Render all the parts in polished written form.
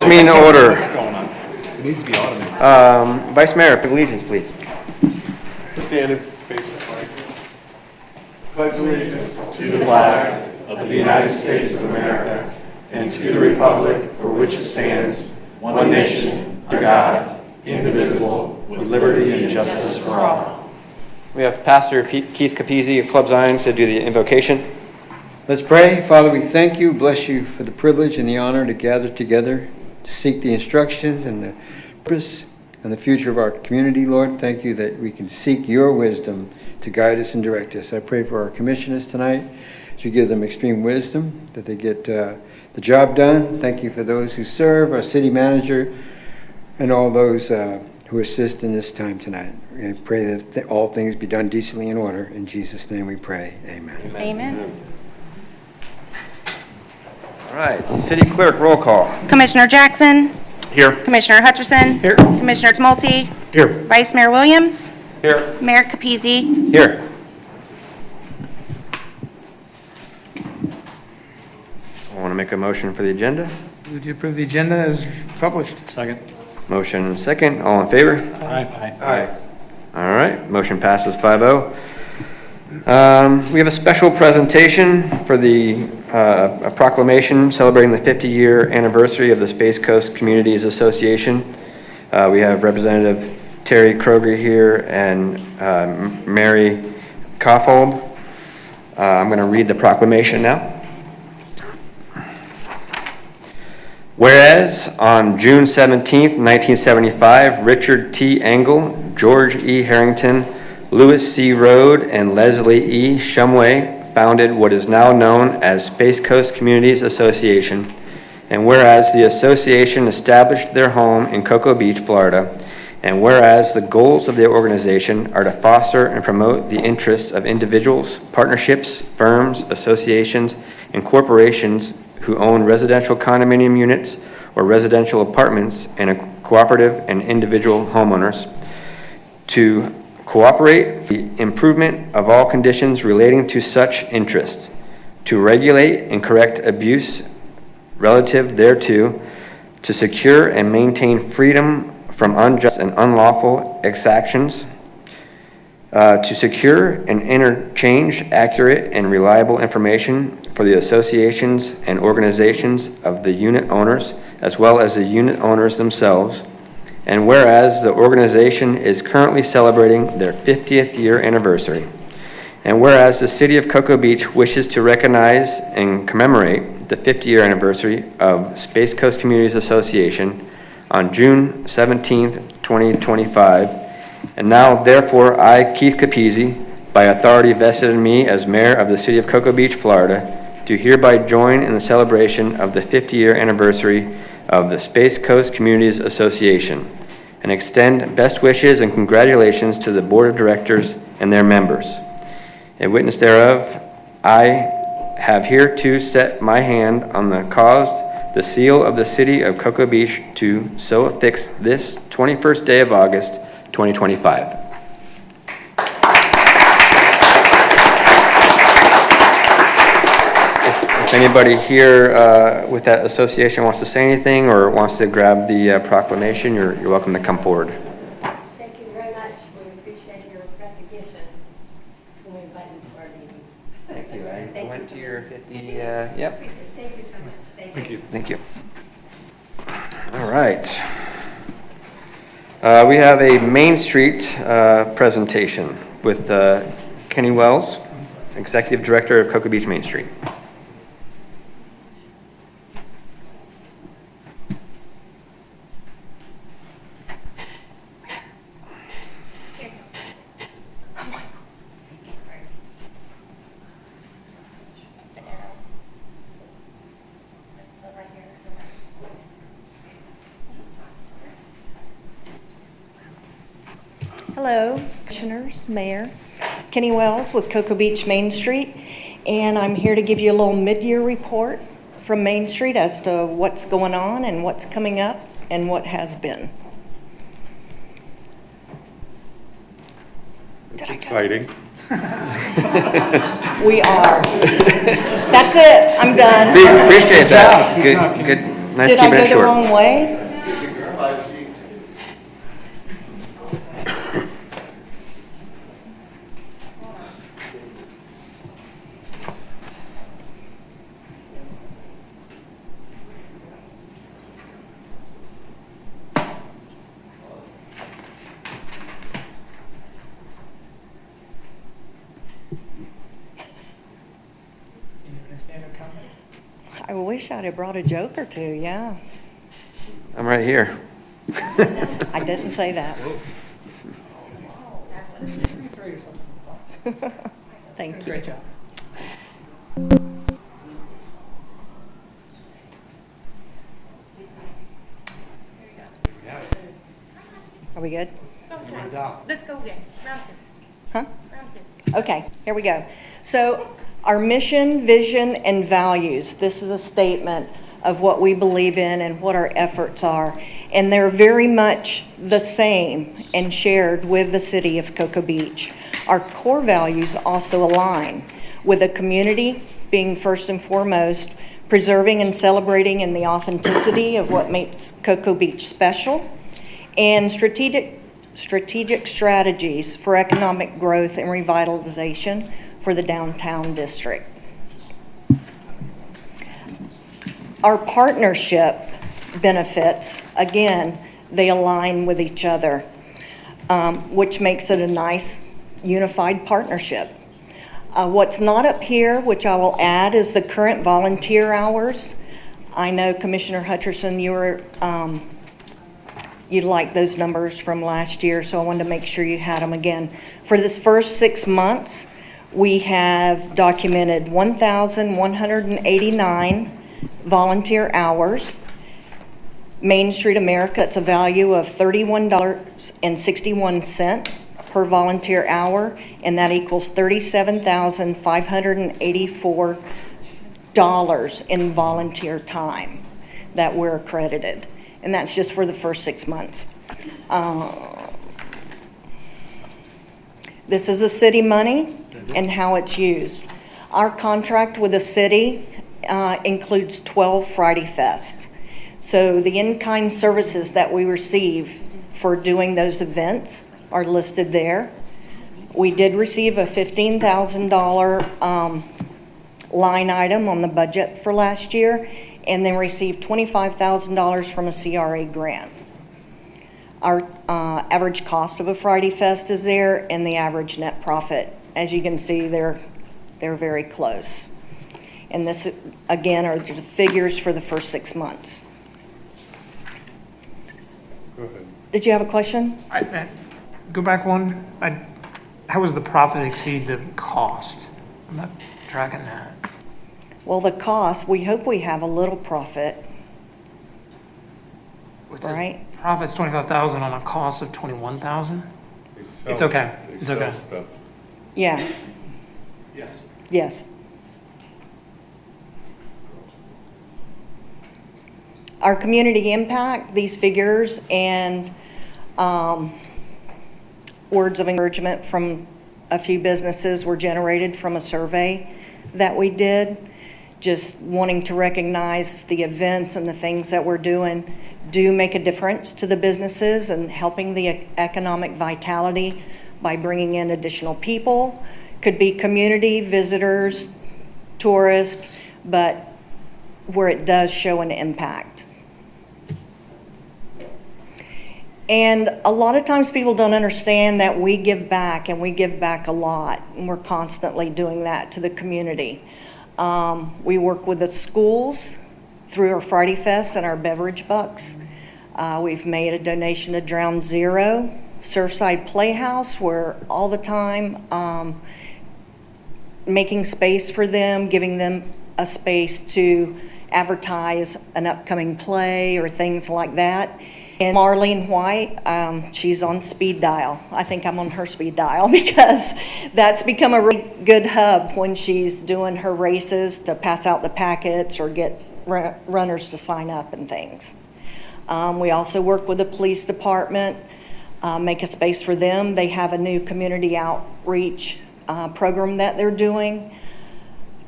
Meeting to order. What's going on? It needs to be automated. Vice Mayor, pledge allegiance, please. Stand and face the flag. Pledge allegiance To the flag of the United States of America and to the republic for which it stands, one nation, under God, indivisible, with liberty and justice for all. We have Pastor Keith Capizzi of Club Zion to do the invocation. Let's pray. Father, we thank you, bless you for the privilege and the honor to gather together to seek the instructions and the purpose and the future of our community, Lord. Thank you that we can seek your wisdom to guide us and direct us. I pray for our commissioners tonight, as you give them extreme wisdom, that they get the job done. Thank you for those who serve, our city manager, and all those who assist in this time tonight. I pray that all things be done decently in order. In Jesus' name we pray. Amen. Amen. All right, City Clerk, roll call. Commissioner Jackson. Here. Commissioner Hutcherson. Here. Commissioner Tumulty. Here. Vice Mayor Williams. Here. Mayor Capizzi. Here. I want to make a motion for the agenda. Move to approve the agenda as published. Second. Motion and second. All in favor? Aye. Aye. All right, motion passes 5-0. We have a special presentation for a proclamation celebrating the 50-year anniversary of the Space Coast Communities Association. We have Representative Terry Kroger here and Mary Koffold. I'm going to read the proclamation now. Whereas on June 17th, 1975, Richard T. Engel, George E. Harrington, Lewis C. Rode, and Leslie E. Shumway founded what is now known as Space Coast Communities Association, and whereas the association established their home in Cocoa Beach, Florida, and whereas the goals of the organization are to foster and promote the interests of individuals, partnerships, firms, associations, and corporations who own residential condominium units or residential apartments and a cooperative and individual homeowners, to cooperate for the improvement of all conditions relating to such interests, to regulate and correct abuse relative thereto, to secure and maintain freedom from unjust and unlawful exactions, to secure and interchange accurate and reliable information for the associations and organizations of the unit owners, as well as the unit owners themselves. And whereas the organization is currently celebrating their 50th year anniversary, and whereas the city of Cocoa Beach wishes to recognize and commemorate the 50-year anniversary of Space Coast Communities Association on June 17th, 2025, and now therefore I, Keith Capizzi, by authority vested in me as mayor of the city of Cocoa Beach, Florida, do hereby join in the celebration of the 50-year anniversary of the Space Coast Communities Association, and extend best wishes and congratulations to the board of directors and their members. In witness thereof, I have hereto set my hand on the caused the seal of the city of Cocoa Beach to so affix this 21st day of August, 2025. If anybody here with that association wants to say anything or wants to grab the proclamation, you're welcome to come forward. Thank you very much. We appreciate your recognition when we invite you to our meetings. Thank you. I went to your 50, yep. Thank you so much. Thank you. Thank you. All right. We have a Main Street presentation with Kenny Wells, Executive Director of Cocoa Beach Main Street. Hello, Commissioners, Mayor. Kenny Wells with Cocoa Beach Main Street, and I'm here to give you a little mid-year report from Main Street as to what's going on and what's coming up and what has been. Exciting. We are. That's it. I'm done. Appreciate that. Good Nice Did I keeping it go the short. wrong way? I wish I'd have brought a joke or two, yeah. I'm right here. I didn't say that. Thank you. Great job. Are we good? Let's go again. Round two. Huh? Round two. Okay, here we go. So our mission, vision, and values, this is a statement of what we believe in and what our efforts are. And they're very much the same and shared with the city of Cocoa Beach. Our core values also align with the community being first and foremost, preserving and celebrating in the authenticity of what makes Cocoa Beach special, and strategic strategies for economic growth and revitalization for the downtown district. Our partnership benefits, again, they align with each other, which makes it a nice unified partnership. What's not up here, which I will add, is the current volunteer hours. I know Commissioner Hutcherson, you liked those numbers from last year, so I wanted to make sure you had them again. For this first 6 months, we have documented 1,189 volunteer hours. Main Street America, it's a value of $31.61 per volunteer hour, and that equals $37,584 in volunteer time that we're accredited. And that's just for the first 6 months. This is the city money and how it's used. Our contract with the city includes 12 Friday Fests. So the in-kind services that we receive for doing those events are listed there. We did receive a $15,000 line item on the budget for last year, and then received $25,000 from a CRA grant. Our average cost of a Friday Fest is there, and the average net profit. As you can see, they're very close. And this, again, are the figures for the first 6 months. Go ahead. Did you have a question? Go back one. How does the profit exceed the cost? I'm not tracking that. Well, the cost, we hope we have a little profit, What's it? right? Profit's 25,000 on a cost of 21,000? They It's sell- okay. they It's sell okay. stuff. Yeah, Yes. yes. Our community impact, these figures and words of encouragement from a few businesses were generated from a survey that we did, just wanting to recognize the events and the things that we're doing do make a difference to the businesses and helping the economic vitality by bringing in additional people. Could be community, visitors, tourists, but where it does show an impact. And a lot of times people don't understand that we give back, and we give back a lot, and we're constantly doing that to the community. We work with the schools through our Friday Fest and our beverage bucks. We've made a donation to Drown Zero, Surfside Playhouse. We're all the time making space for them, giving them a space to advertise an upcoming play or things like that. And Marlene White, she's on speed dial. I think I'm on her speed dial because that's become a really good hub when she's doing her races to pass out the packets or get runners to sign up and things. We also work with the police department, make a space for them. They have a new community outreach program that they're doing,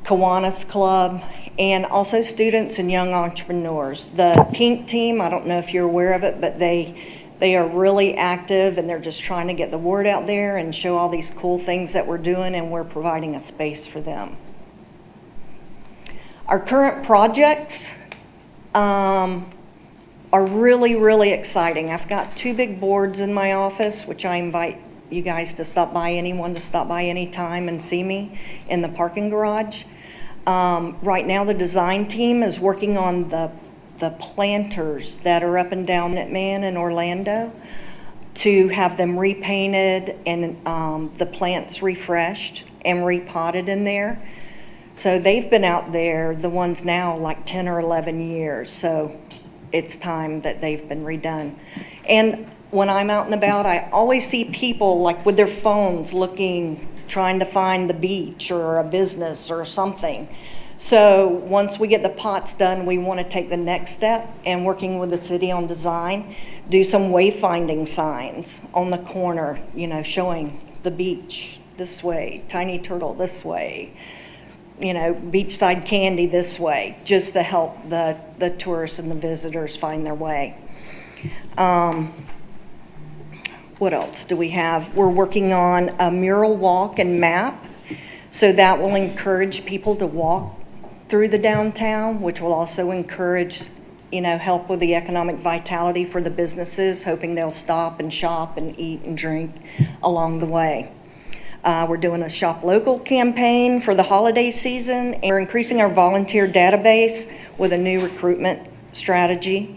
Kiwanis Club, and also students and young entrepreneurs. The Pink Team, I don't know if you're aware of it, but they are really active, and they're just trying to get the word out there and show all these cool things that we're doing, and we're providing a space for them. Our current projects are really, really exciting. I've got 2 big boards in my office, which I invite you guys to stop by, anyone to stop by anytime and see me in the parking garage. Right now, the design team is working on the planters that are up and down Minuteman in Orlando, to have them repainted and the plants refreshed and repotted in there. So they've been out there, the ones now, like 10 or 11 years. So it's time that they've been redone. And when I'm out and about, I always see people like with their phones looking, trying to find the beach or a business or something. So once we get the pots done, we want to take the next step, and working with the city on design, do some wayfinding signs on the corner, showing the beach this way, tiny turtle this way, beachside candy this way, just to help the tourists and the visitors find their way. What else do we have? We're working on a mural walk and map, so that will encourage people to walk through the downtown, which will also encourage, help with the economic vitality for the businesses, hoping they'll stop and shop and eat and drink along the way. We're doing a Shop Local campaign for the holiday season, and we're increasing our volunteer database with a new recruitment strategy.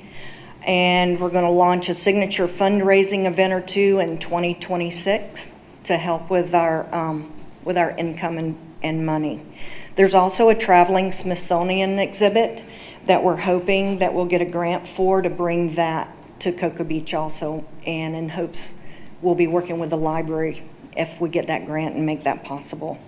And we're going to launch a signature fundraising event or 2 in 2026 to help with our income and money. There's also a traveling Smithsonian exhibit that we're hoping that we'll get a grant for, to bring that to Cocoa Beach also, and in hopes we'll be working with the library if we get that grant and make that possible.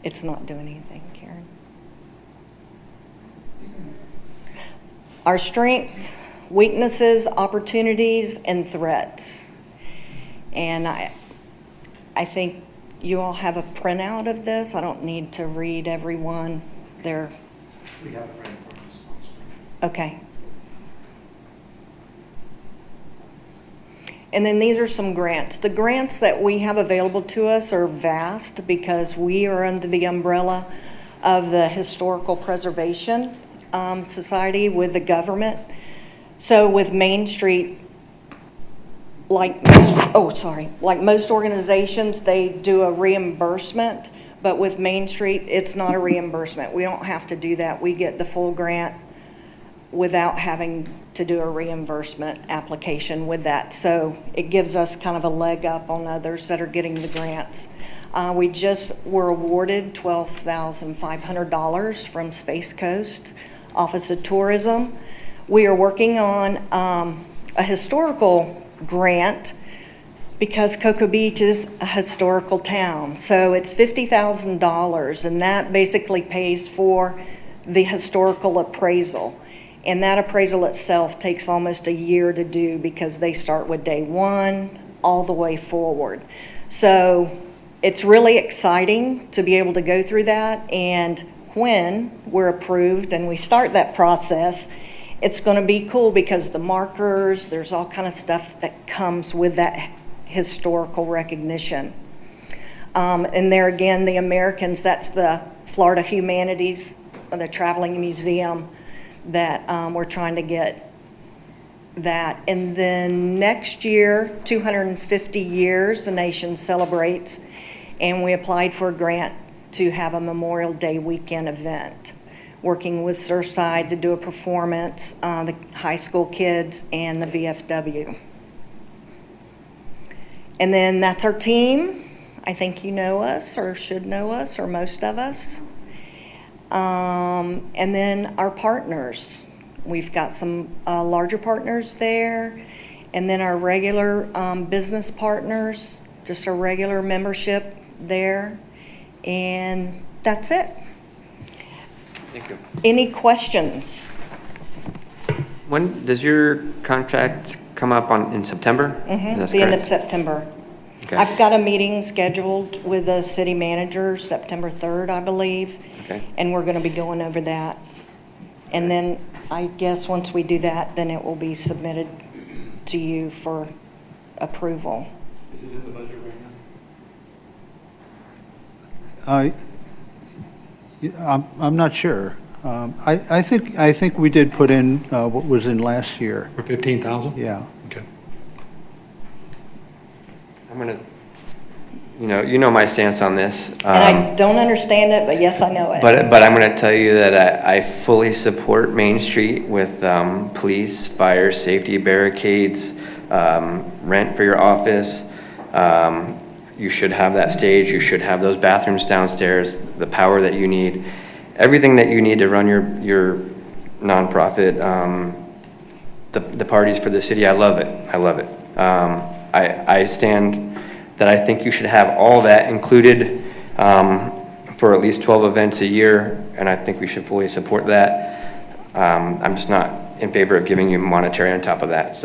It's not doing anything, Karen. Our strength, weaknesses, opportunities, and threats. And I think you all have a printout of this. I don't need to read every one there. We have a friend for us. Okay. And then these are some grants. The grants that we have available to us are vast, because we are under the umbrella of the Historical Preservation Society with the government. So with Main Street, like most organizations, they do a reimbursement, but with Main Street, it's not a reimbursement. We don't have to do that. We get the full grant without having to do a reimbursement application with that. So it gives us kind of a leg up on others that are getting the grants. We just were awarded $12,500 from Space Coast Office of Tourism. We are working on a historical grant, because Cocoa Beach is a historical town. So it's $50,000, and that basically pays for the historical appraisal. And that appraisal itself takes almost a year to do, because they start with day 1 all the way forward. So it's really exciting to be able to go through that. And when we're approved and we start that process, it's going to be cool, because the markers, there's all kind of stuff that comes with that historical recognition. And there again, the Americans, that's the Florida Humanities, the Traveling Museum, that we're trying to get that. And then next year, 250 years, the nation celebrates, and we applied for a grant to have a Memorial Day weekend event, working with Surfside to do a performance, the high school kids and the VFW. And then that's our team. I think you know us, or should know us, or most of us. And then our partners. We've got some larger partners there, and then our regular business partners, just a regular membership there, and that's it. Thank you. Any questions? When does your contract come up in September? That's The end of correct. September. Okay. I've got a meeting scheduled with the city manager September 3rd, I believe. Okay. And we're going to be going over that. And then I guess once we do that, then it will be submitted to you for approval. Is it in the budget right now? I'm not sure. I think we did put in what was in last year. For 15,000? Yeah. Okay. I'm gonna, you know my stance on this. And I don't understand it, but yes, I know it. But I'm going to tell you that I fully support Main Street with police, fire, safety barricades, rent for your office. You should have that stage. You should have those bathrooms downstairs, the power that you need, everything that you need to run your nonprofit, the parties for the city. I love it. I love it. I stand that I think you should have all that included for at least 12 events a year, and I think we should fully support that. I'm just not in favor of giving you monetary on top of that.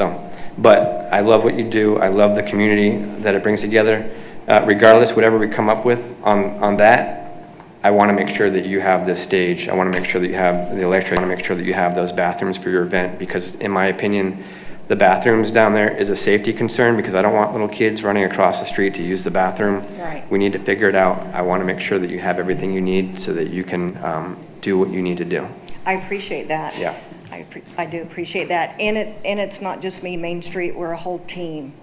But I love what you do. I love the community that it brings together. Regardless, whatever we come up with on that, I want to make sure that you have this stage. I want to make sure that you have the electric. I want to make sure that you have those bathrooms for your event, because in my opinion, the bathrooms down there is a safety concern, because I don't want little kids running across the street to use the bathroom. Right. We need to figure it out. I want to make sure that you have everything you need so that you can do what you need to do. I appreciate that. Yeah. I do appreciate that. And it's not just me, Main Street, we're a whole team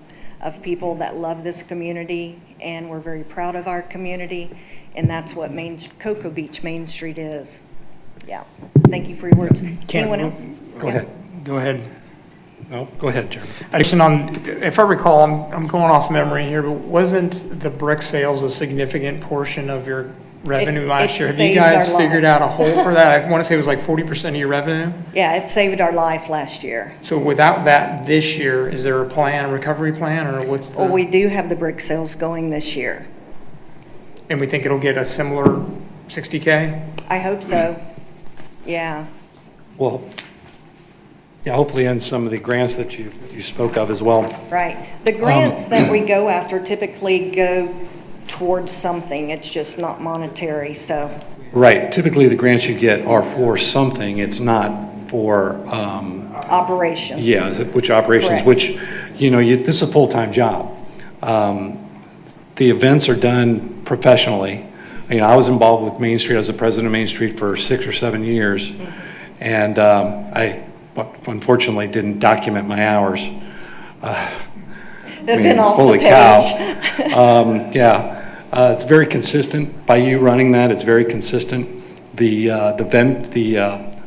of people that love this community, and we're very proud of our community, and that's what Cocoa Beach Main Street is. Yeah. Thank you for your words. Anyone else? Go ahead. Go ahead. No, go ahead, Jeremy. If I recall, I'm going off memory here, but wasn't the brick sales a significant portion of your revenue last year? Have you saved guys our figured life. out a hole for that? I want to say it was like 40% of your revenue. Yeah, it saved our life last year. So without that this year, is there a plan, a recovery plan, or what's the? Well, we do have the brick sales going this year. And we think it'll get a similar 60K? I hope so. Yeah. Well, yeah, hopefully in some of the grants that you spoke of as well. Right. The grants that we go after typically go towards something. It's just not monetary, so. Right, typically the grants you get are for something, it's not for, Operation. yeah, which operations, Correct. which, this is a full-time job. The events are done professionally. I was involved with Main Street, I was the president of Main Street for 6 or 7 years, and I unfortunately didn't document my hours. They've been off the holy page. cow. Yeah. It's very consistent by you running that. It's very consistent. The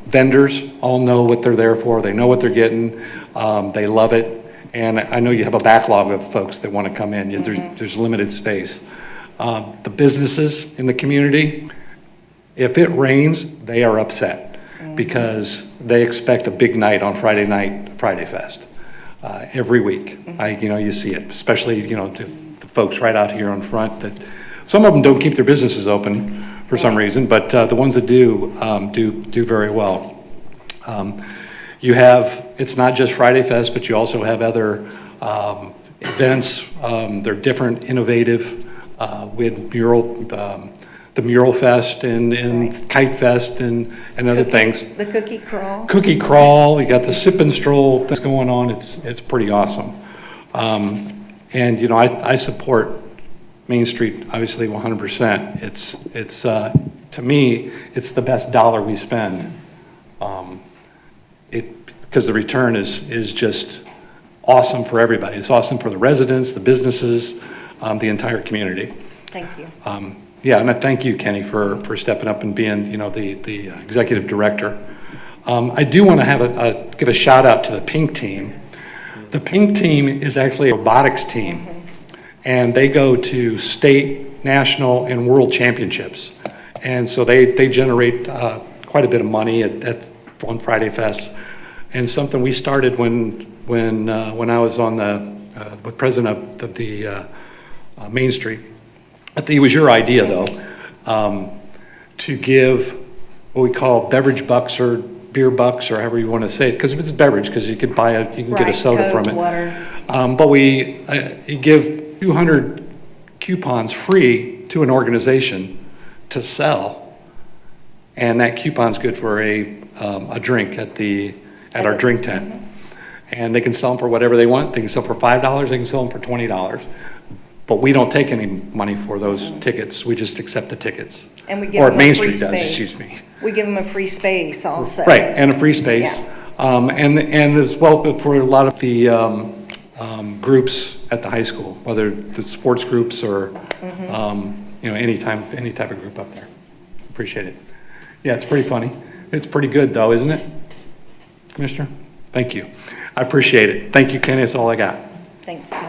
vendors all know what they're there for. They know what they're getting. They love it. And I know you have a backlog of folks that want to come in. There's limited space. The businesses in the community, if it rains, they are upset because they expect a big night on Friday night, Friday Fest, every week. You see it, especially, the folks right out here on front that, some of them don't keep their businesses open for some reason, but the ones that do very well. It's not just Friday Fest, but you also have other events. They're different, innovative. We had the Mural Fest and Right. Kite Fest and other things. The cookie crawl. Cookie crawl, you got the sip and stroll that's going on. It's pretty awesome. And I support Main Street obviously 100%. It's to me, it's the best dollar we spend. Because the return is just awesome for everybody. It's awesome for the residents, the businesses, the entire community. Thank you. Yeah, and I thank you, Kenny, for stepping up and being, the executive director. I do want to give a shout out to the Pink team. The Pink team is actually a robotics team, and they go to state, national, and world championships. And so they generate quite a bit of money on Friday Fest. And something we started when I was on with president of the Main Street. I think it was your idea, though, to give what we call beverage bucks or beer bucks, or however you want to say it, because it's a beverage, because you can get a soda Coke, from it. water. But you give 200 coupons free to an organization to sell, and that coupon's good for a drink at our drink tent. And they can sell them for whatever they want. They can sell for $5, they can sell them for $20. But we don't take any money for those tickets, we just accept the tickets. And we give Or them a Main free Street does, space. excuse me. We give them a free space also. Right, and a free space. And as well for a lot of the groups at the high school, whether the sports groups or, any type of group up there. Appreciate it. Yeah, it's pretty funny. It's pretty good though, isn't it, Commissioner? Thank you. I appreciate it. Thank you, Kenny. That's all I got. Thanks, Tim.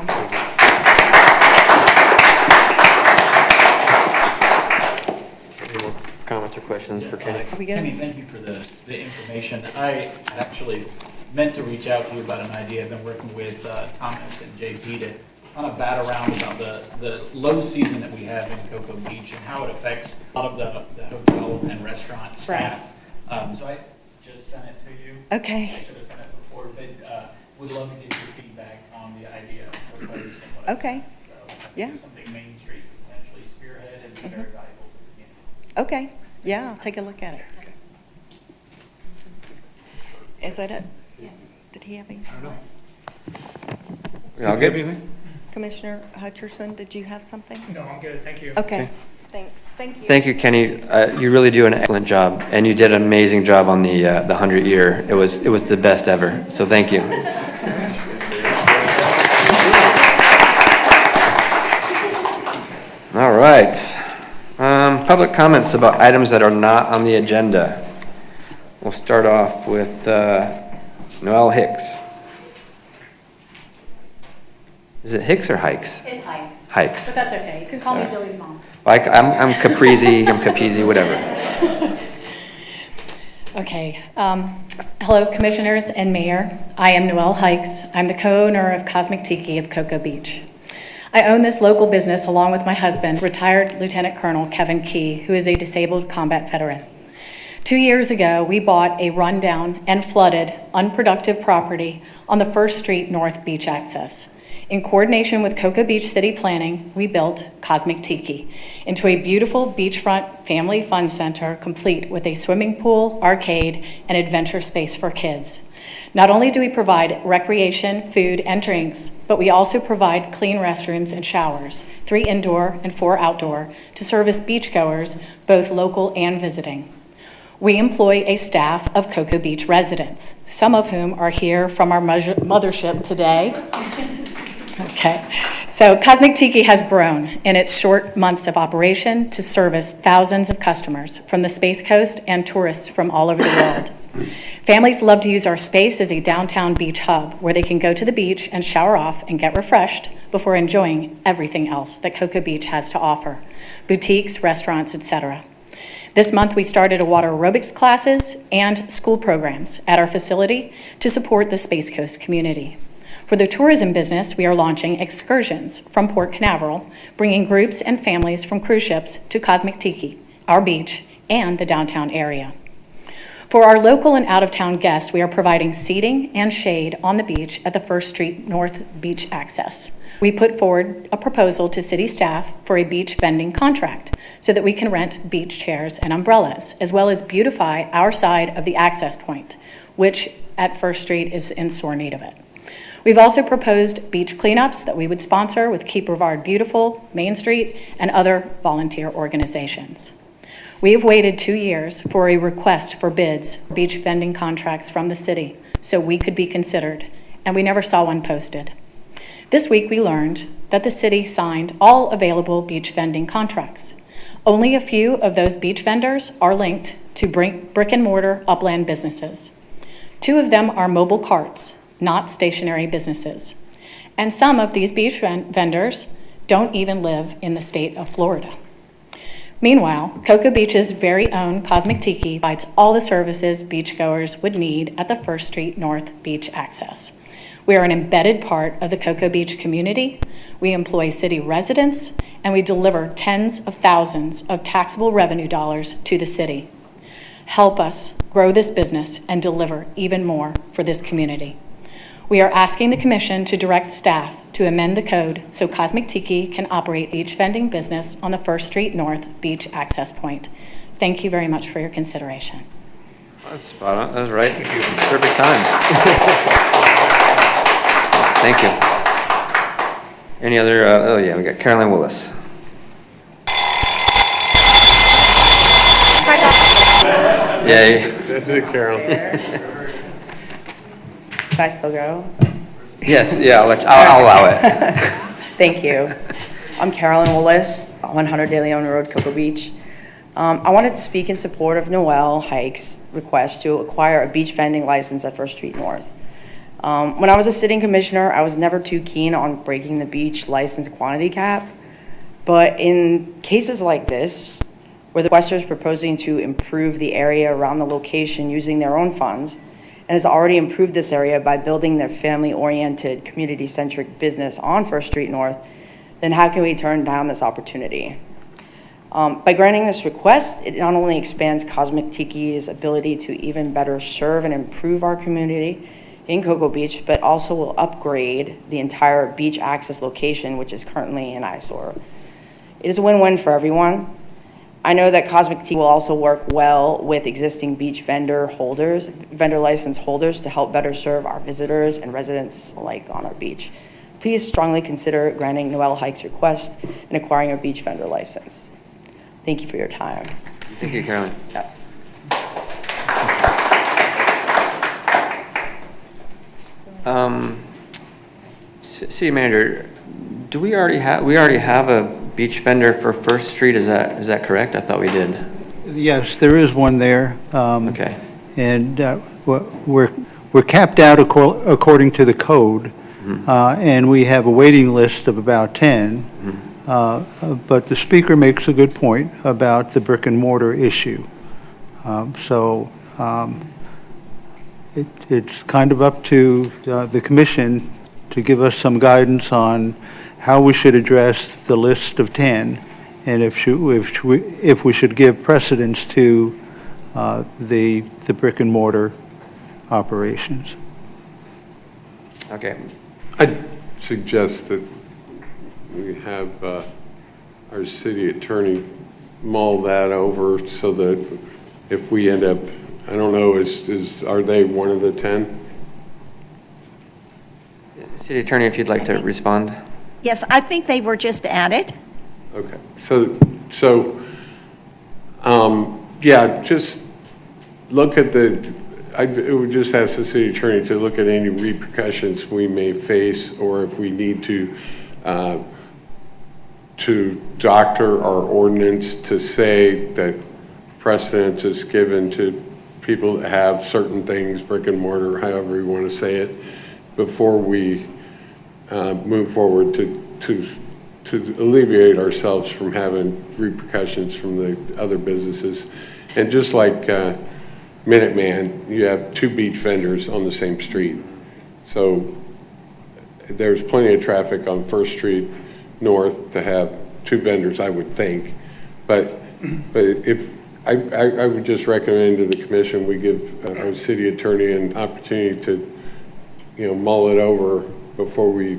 Any more comments or questions for Kenny? Are we good? Kenny, thank you for the information. I actually meant to reach out to you about an idea. I've been working with Thomas and JP to kind of bat around about the low season that we have in Cocoa Beach and how it affects a lot of the hotel and restaurant staff. So I just sent it to you. Okay. I should have sent it before, but would love to get your feedback on the idea proposed and what I Okay. think. So I think Yeah. it's something Main Street could potentially spearhead and be very valuable to the community. Okay, yeah, I'll take a look at it. Is that it? Yes. Did he have any? We all good? Commissioner Hutcherson, did you have something? No, I'm good, thank you. Okay, thanks, thank you. Thank you, Kenny. You really do an excellent job, and you did an amazing job on the 100-year. It was the best ever, so thank you. All right. Public comments about items that are not on the agenda. We'll start off with Noel Hicks. Is it Hicks or Hikes? It's Hikes. But Hikes. that's okay. You can call me Zoe's mom. I'm Caprizi, I'm Capizi, whatever. Okay. Hello, Commissioners and Mayor. I am Noelle Hikes. I'm the co-owner of Cosmic Tiki of Cocoa Beach. I own this local business along with my husband, retired Lieutenant Colonel Kevin Key, who is a disabled combat veteran. 2 years ago, we bought a rundown and flooded, unproductive property on the First Street North Beach access. In coordination with Cocoa Beach City Planning, we built Cosmic Tiki into a beautiful beachfront family fun center complete with a swimming pool, arcade, and adventure space for kids. Not only do we provide recreation, food, and drinks, but we also provide clean restrooms and showers, 3 indoor and 4 outdoor, to service beachgoers, both local and visiting. We employ a staff of Cocoa Beach residents, some of whom are here from our mothership today. Okay, so Cosmic Tiki has grown in its short months of operation to service thousands of customers from the Space Coast and tourists from all over the world. Families love to use our space as a downtown beach hub where they can go to the beach and shower off and get refreshed before enjoying everything else that Cocoa Beach has to offer, boutiques, restaurants, etc. This month, we started a water aerobics classes and school programs at our facility to support the Space Coast community. For the tourism business, we are launching excursions from Port Canaveral, bringing groups and families from cruise ships to Cosmic Tiki, our beach, and the downtown area. For our local and out-of-town guests, we are providing seating and shade on the beach at the First Street North Beach access. We put forward a proposal to city staff for a beach vending contract so that we can rent beach chairs and umbrellas, as well as beautify our side of the access point, which at First Street is in sore need of it. We've also proposed beach cleanups that we would sponsor with Keep Brevard Beautiful, Main Street, and other volunteer organizations. We have waited 2 years for a request for bids for beach vending contracts from the city so we could be considered, and we never saw one posted. This week we learned that the city signed all available beach vending contracts. Only a few of those beach vendors are linked to brick and mortar upland businesses. 2 of them are mobile carts, not stationary businesses. And some of these beach vendors don't even live in the state of Florida. Meanwhile, Cocoa Beach's very own Cosmic Tiki provides all the services beachgoers would need at the First Street North Beach access. We are an embedded part of the Cocoa Beach community. We employ city residents, and we deliver tens of thousands of taxable revenue dollars to the city. Help us grow this business and deliver even more for this community. We are asking the commission to direct staff to amend the code so Cosmic Tiki can operate beach vending business on the First Street North beach access point. Thank you very much for your consideration. That's spot on, that's right. Perfect time. Thank you. Any other, oh yeah, we got Carolyn Willis. Yay. That's it, Carol. Can I still go? Yes, yeah, I'll allow it. Thank you. I'm Carolyn Willis, 100 De Leon Road, Cocoa Beach. I wanted to speak in support of Noel Hike's request to acquire a beach vending license at First Street North. When I was a sitting commissioner, I was never too keen on breaking the beach license quantity cap. But in cases like this, where the requester is proposing to improve the area around the location using their own funds, and has already improved this area by building their family-oriented, community-centric business on First Street North, then how can we turn down this opportunity? By granting this request, it not only expands Cosmic Tiki's ability to even better serve and improve our community in Cocoa Beach, but also will upgrade the entire beach access location, which is currently an eyesore. It is a win-win for everyone. I know that Cosmic Tiki will also work well with existing beach vendor license holders to help better serve our visitors and residents alike on our beach. Please strongly consider granting Noel Hike's request and acquiring a beach vendor license. Thank you for your time. Thank you, Carolyn. Yeah. City Manager, do we already have a beach vendor for First Street? Is that correct? I thought we did. Yes, there is one there. Okay. And we're capped out according to the code, and we have a waiting list of about 10. But the speaker makes a good point about the brick and mortar issue. It's kind of up to the commission to give us some guidance on how we should address the list of 10, and if we should give precedence to the brick and mortar operations. Okay. I'd suggest that we have our city attorney mull that over so that if we end up, I don't know, are they one of the 10? City Attorney, if you'd like to respond. Yes, I think they were just added. Okay, yeah, just look at it would just ask the city attorney to look at any repercussions we may face, or if we need to doctor our ordinance to say that precedence is given to people that have certain things, brick and mortar, however you want to say it, before we move forward to alleviate ourselves from having repercussions from the other businesses. And just like Minuteman, you have 2 beach vendors on the same street. So there's plenty of traffic on First Street North to have 2 vendors, I would think. But if I would just recommend to the commission we give our city attorney an opportunity to, mull it over before we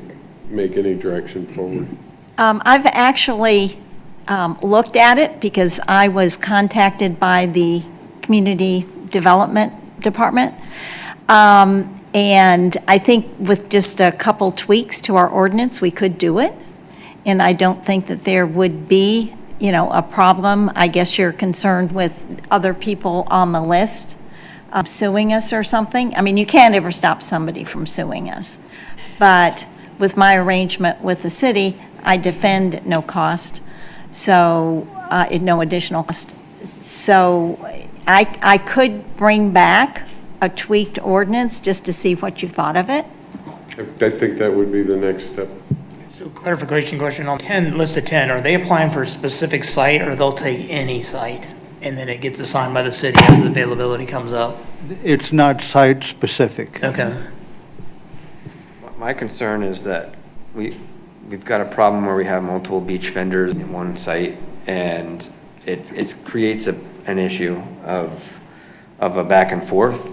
make any direction forward. I've actually looked at it because I was contacted by the Community Development Department. And I think with just a couple tweaks to our ordinance, we could do it. And I don't think that there would be, a problem. I guess you're concerned with other people on the list suing us or something. I mean, you can't ever stop somebody from suing us. But with my arrangement with the city, I defend at no cost, so at no additional cost. So I could bring back a tweaked ordinance just to see what you thought of it. I think that would be the next step. So clarification question on 10, list of 10, are they applying for a specific site, or they'll take any site and then it gets assigned by the city as the availability comes up? It's not site-specific. Okay. My concern is that we've got a problem where we have multiple beach vendors in one site, and it creates an issue of a back and forth.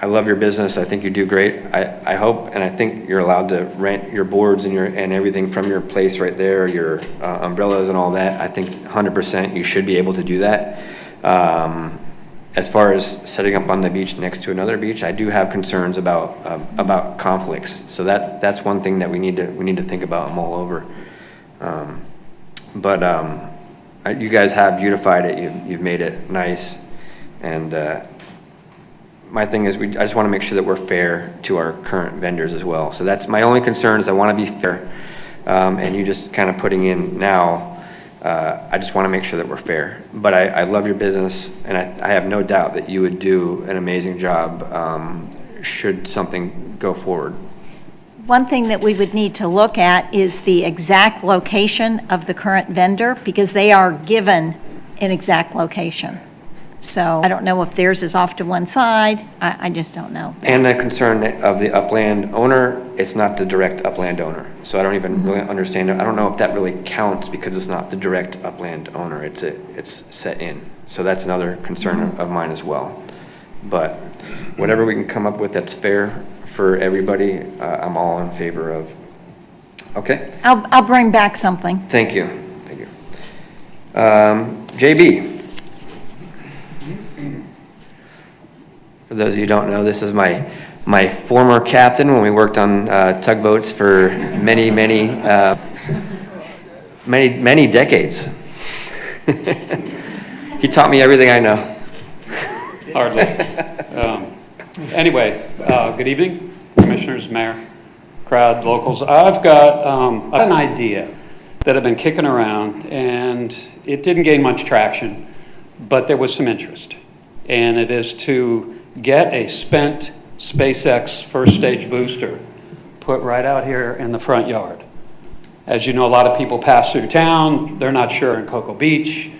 I love your business. I think you do great. I hope, and I think you're allowed to rent your boards and everything from your place right there, your umbrellas and all that. I think 100% you should be able to do that. As far as setting up on the beach next to another beach, I do have concerns about conflicts. So that's one thing that we need to think about and mull over. You guys have beautified it. You've made it nice, and my thing is I just want to make sure that we're fair to our current vendors as well. So that's my only concern, is I want to be fair, and you just kind of putting in now. I just want to make sure that we're fair. But I love your business, and I have no doubt that you would do an amazing job should something go forward. One thing that we would need to look at is the exact location of the current vendor, because they are given an exact location. So I don't know if theirs is off to one side. I just don't know. And the concern of the upland owner, it's not the direct upland owner. So I don't even really understand it. I don't know if that really counts, because it's not the direct upland owner. It's set in. So that's another concern of mine as well. But whatever we can come up with that's fair for everybody, I'm all in favor of. Okay? I'll bring back something. Thank you. Thank you. JB. For those of you who don't know, this is my former captain when we worked on tugboats for many decades. He taught me everything I know. Hardly. Anyway, good evening, commissioners, mayor, crowd, locals. I've got an idea that I've been kicking around, and it didn't gain much traction, but there was some interest. And it is to get a spent SpaceX first stage booster put right out here in the front yard. As you know, a lot of people pass through town. They're not sure in Cocoa Beach.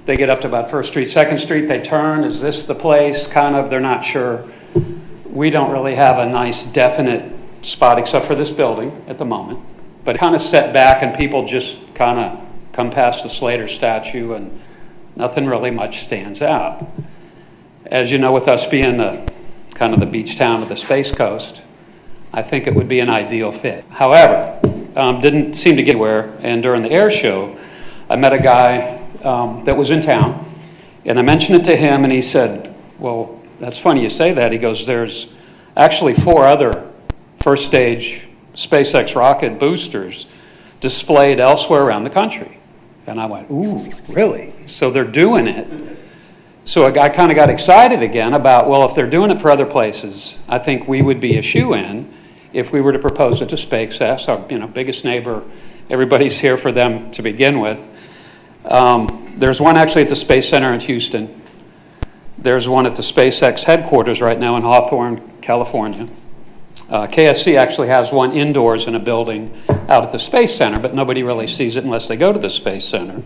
They get up to about 1st Street, 2nd Street, they turn, is this the place? Kind of, they're not sure. We don't really have a nice definite spot except for this building at the moment, but kind of set back, and people just kind of come past the Slater statue and nothing really much stands out. As you know, with us being kind of the beach town of the Space Coast, I think it would be an ideal fit. However, didn't seem to get anywhere, and during the air show, I met a guy that was in town, and I mentioned it to him, and he said, well, that's funny you say that. He goes, there's actually 4 other first stage SpaceX rocket boosters displayed elsewhere around the country. And I went, ooh, really? So they're doing it. So I kind of got excited again about, well, if they're doing it for other places, I think we would be a shoo-in if we were to propose it to SpaceX, our biggest neighbor. Everybody's here for them to begin with. There's one actually at the Space Center in Houston. There's one at the SpaceX headquarters right now in Hawthorne, California. KSC actually has one indoors in a building out at the Space Center, but nobody really sees it unless they go to the Space Center.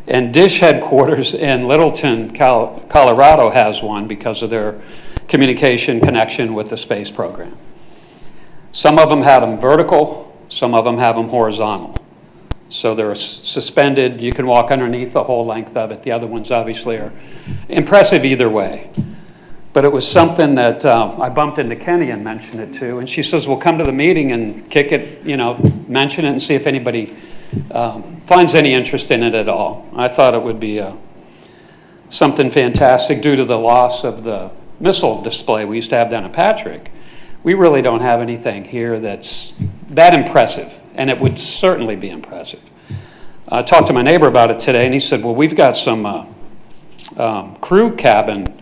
And Dish headquarters in Littleton, Colorado has one because of their communication connection with the space program. Some of them have them vertical, some of them have them horizontal. So they're suspended, you can walk underneath the whole length of it. The other ones obviously are impressive either way. But it was something that I bumped into Kenny and mentioned it to, and she says, well, come to the meeting and kick it, mention it and see if anybody finds any interest in it at all. I thought it would be something fantastic due to the loss of the missile display we used to have down at Patrick. We really don't have anything here that's that impressive, and it would certainly be impressive. I talked to my neighbor about it today, and he said, well, we've got some crew cabin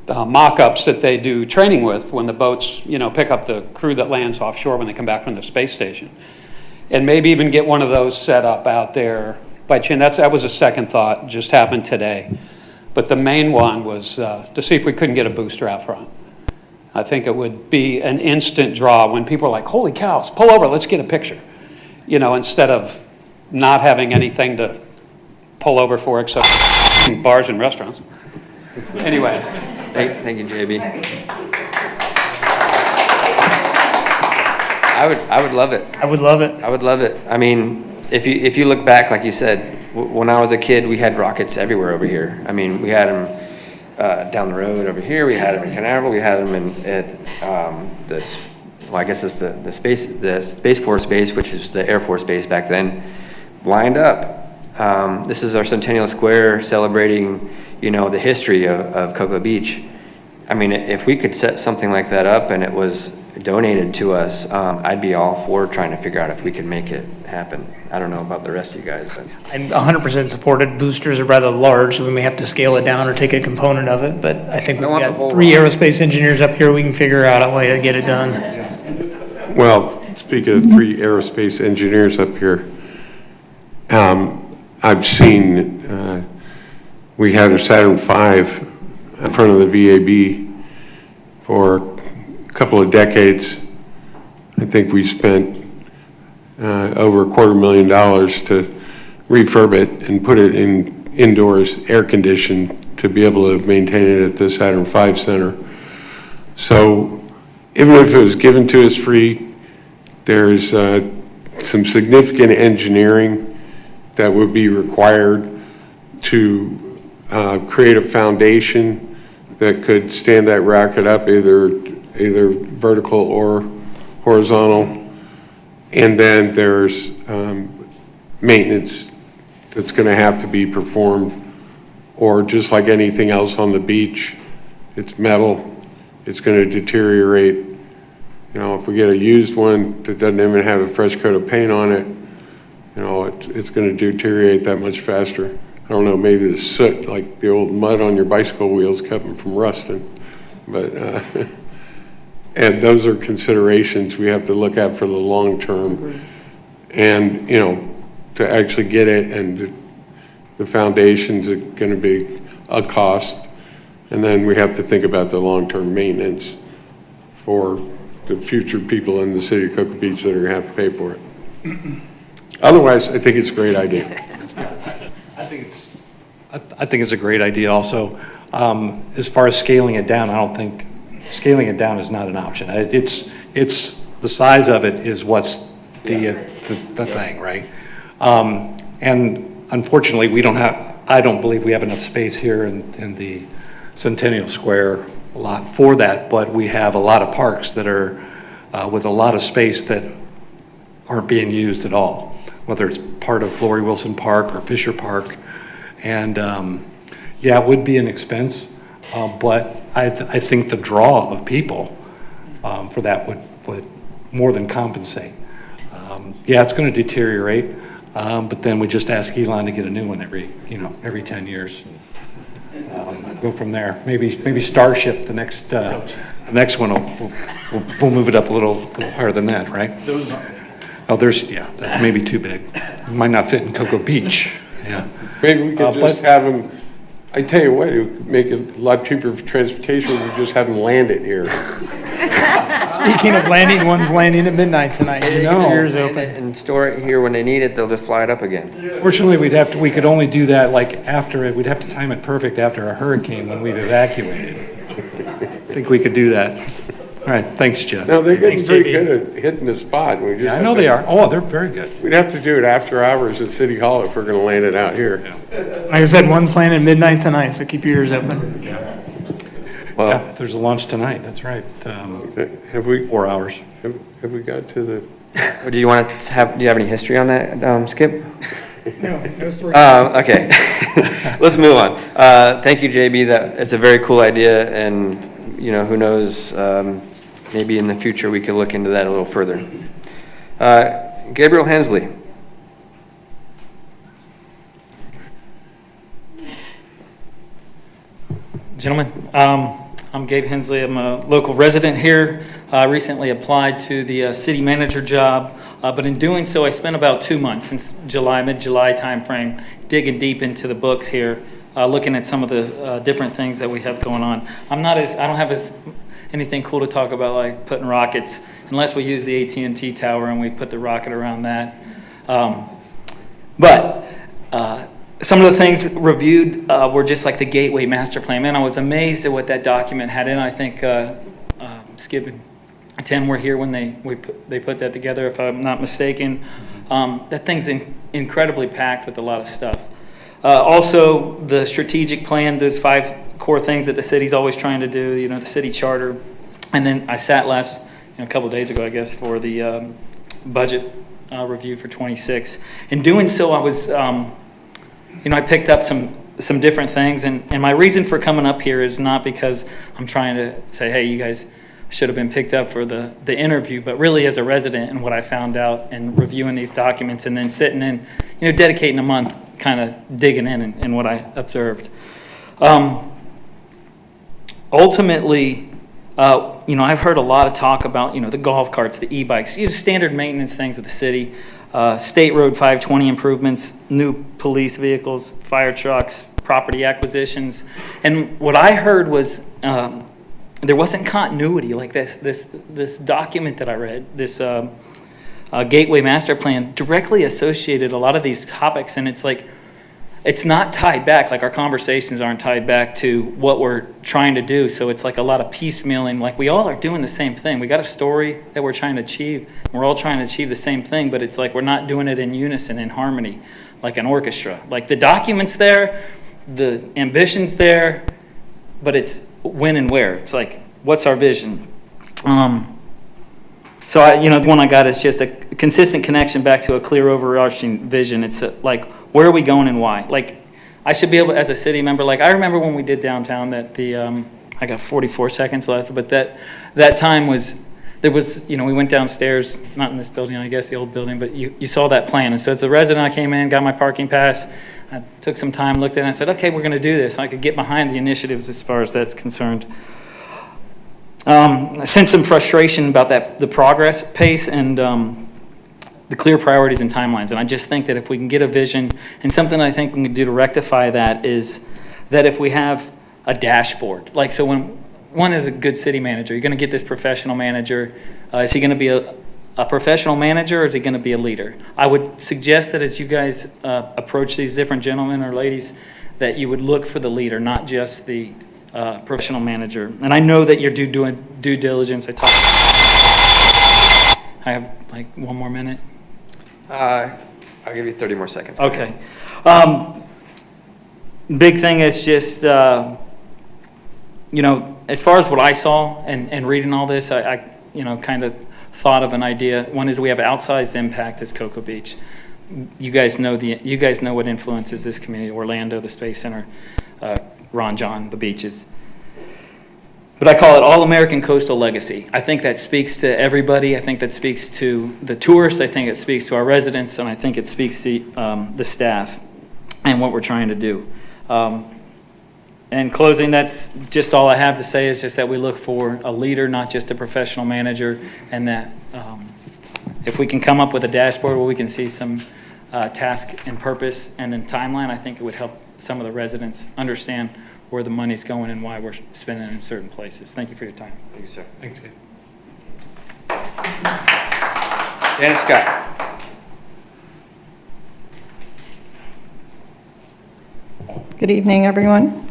mock-ups that they do training with when the boats, pick up the crew that lands offshore when they come back from the space station. And maybe even get one of those set up out there by chance. That was a second thought, just happened today. But the main one was to see if we couldn't get a booster out front. I think it would be an instant draw when people are like, holy cows, pull over, let's get a picture. Instead of not having anything to pull over for except bars and restaurants. Anyway. Thank you, JB. I would love it. I would love it. I would love it. I mean, if you look back, like you said, when I was a kid, we had rockets everywhere over here. I mean, we had them down the road over here, we had them in Canaveral, we had them at well, I guess it's the Space Force Base, which is the Air Force Base back then, lined up. This is our Centennial Square celebrating, the history of Cocoa Beach. I mean, if we could set something like that up and it was donated to us, I'd be all for trying to figure out if we could make it happen. I don't know about the rest of you guys, but. I'm 100% supported. Boosters are rather large, so we may have to scale it down or take a component of it, but I think we've want the got whole 3 aerospace engineers up here. We can figure out a way to get it done. Well, speaking of 3 aerospace engineers up here, I've seen, we had a Saturn V in front of the VAB for a couple of decades. I think we spent over $250,000 to refurb it and put it in indoors, air conditioned, to be able to maintain it at the Saturn V Center. So even if it was given to us free, there's some significant engineering that would be required to create a foundation that could stand that rocket up, either vertical or horizontal. And then there's maintenance that's going to have to be performed, or just like anything else on the beach, it's metal, it's going to deteriorate. If we get a used one that doesn't even have a fresh coat of paint on it, it's going to deteriorate that much faster. I don't know, maybe the soot, like the old mud on your bicycle wheels, kept them from rusting. But, and those are considerations we have to look at for the long term. And, to actually get it, and the foundations are going to be a cost. And then we have to think about the long-term maintenance for the future people in the city of Cocoa Beach that are going to have to pay for it. Otherwise, I think it's a great idea. I think it's a great idea also. As far as scaling it down, I don't think, scaling it down is not an option. It's the size of it is what's the thing, right? And unfortunately, I don't believe we have enough space here in the Centennial Square lot for that, but we have a lot of parks that are with a lot of space that aren't being used at all, whether it's part of Flory Wilson Park or Fisher Park. And yeah, it would be an expense, but I think the draw of people for that would more than compensate. Yeah, it's going to deteriorate, but then we just ask Elon to get a new one every 10 years. Go from there. Maybe Starship, the next one we'll move it up a little higher than that, right? Oh, that's maybe too big. It might not fit in Cocoa Beach. Yeah. Maybe we could just have them, I tell you what, it would make it a lot cheaper for transportation if we just have them land it here. Speaking of landing, one's landing at midnight tonight. Ears open. And store it here when they need it, they'll just fly it up again. Fortunately, we could only do that we'd have to time it perfect after a hurricane when we've evacuated. I think we could do that. All right, thanks, Jeff. No, they're getting pretty good at hitting the spot. I know they are. Oh, they're very good. We'd have to do it after hours at City Hall if we're going to land it out here. Like I said, one's landing at midnight tonight, so keep your ears open. Well, yeah, there's a launch tonight. That's right. Have we 4 hours? Have we got to the? Do you want to have? Do you have any history on that, Skip? No story. Okay, let's move on. Thank you, JB. It's a very cool idea, and who knows? Maybe in the future we could look into that a little further. Gabriel Hensley. Gentlemen, I'm Gabe Hensley. I'm a local resident here. I recently applied to the city manager job, but in doing so, I spent about 2 months since mid-July timeframe, digging deep into the books here, looking at some of the different things that we have going on. I don't have anything cool to talk about like putting rockets, unless we use the AT&T tower and we put the rocket around that. But some of the things reviewed were just like the Gateway Master Plan. Man, I was amazed at what that document had in. I think Skip and Tim were here when they put that together, if I'm not mistaken. That thing's incredibly packed with a lot of stuff. Also, the strategic plan, those 5 core things that the city's always trying to do, you know, the city charter. And then I sat a couple of days ago, I guess, for the budget review for 26. In doing so, I was, I picked up some different things. And my reason for coming up here is not because I'm trying to say, hey, you guys should have been picked up for the interview, but really as a resident and what I found out and reviewing these documents and then sitting in, dedicating a month kind of digging in what I observed. Ultimately, I've heard a lot of talk about, the golf carts, the e-bikes, standard maintenance things of the city, State Road 520 improvements, new police vehicles, fire trucks, property acquisitions. And what I heard was there wasn't continuity. Like this document that I read, this Gateway Master Plan, directly associated a lot of these topics, and it's like, it's not tied back, like our conversations aren't tied back to what we're trying to do. So it's like a lot of piecemealing, like we all are doing the same thing. We got a story that we're trying to achieve. We're all trying to achieve the same thing, but it's like we're not doing it in unison, in harmony, like an orchestra. Like the document's there, the ambition's there, but it's when and where. It's like, what's our vision? So the one I got is just a consistent connection back to a clear overarching vision. It's like, where are we going and why? Like, I should be able, as a city member, like I remember when we did downtown that I got 44 seconds left, but that time was, there was, we went downstairs, not in this building, I guess the old building, but you saw that plan. And so as a resident, I came in, got my parking pass, I took some time, looked at it, and I said, okay, we're gonna do this. I could get behind the initiatives as far as that's concerned. I sensed some frustration about the progress pace and the clear priorities and timelines. And I just think that if we can get a vision, and something I think we can do to rectify that is that if we have a dashboard, like so when one is a good city manager, you're going to get this professional manager. Is he going to be a professional manager or is he going to be a leader? I would suggest that as you guys approach these different gentlemen or ladies, that you would look for the leader, not just the professional manager. And I know that you're doing due diligence. I have like one more minute. I'll give you 30 more seconds. Okay. Big thing is just, as far as what I saw and reading all this, I kind of thought of an idea. One is we have outsized impact as Cocoa Beach. You guys know what influences this community: Orlando, the Space Center, Ron John, the beaches. But I call it all-American coastal legacy. I think that speaks to everybody. I think that speaks to the tourists. I think it speaks to our residents, and I think it speaks to the staff and what we're trying to do. In closing, that's just all I have to say, is just that we look for a leader, not just a professional manager, and that if we can come up with a dashboard where we can see some task and purpose and then timeline, I think it would help some of the residents understand where the money's going and why we're spending it in certain places. Thank you for your time. Thank you, sir. Thanks, Ed. Janice Scott. Good evening, everyone.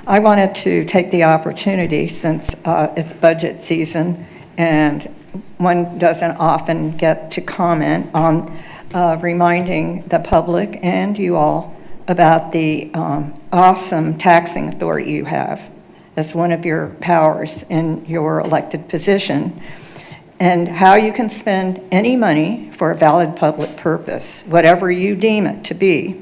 I wanted to take the opportunity, since it's budget season and one doesn't often get to comment on, reminding the public and you all about the awesome taxing authority you have as one of your powers in your elected position, and how you can spend any money for a valid public purpose, whatever you deem it to be.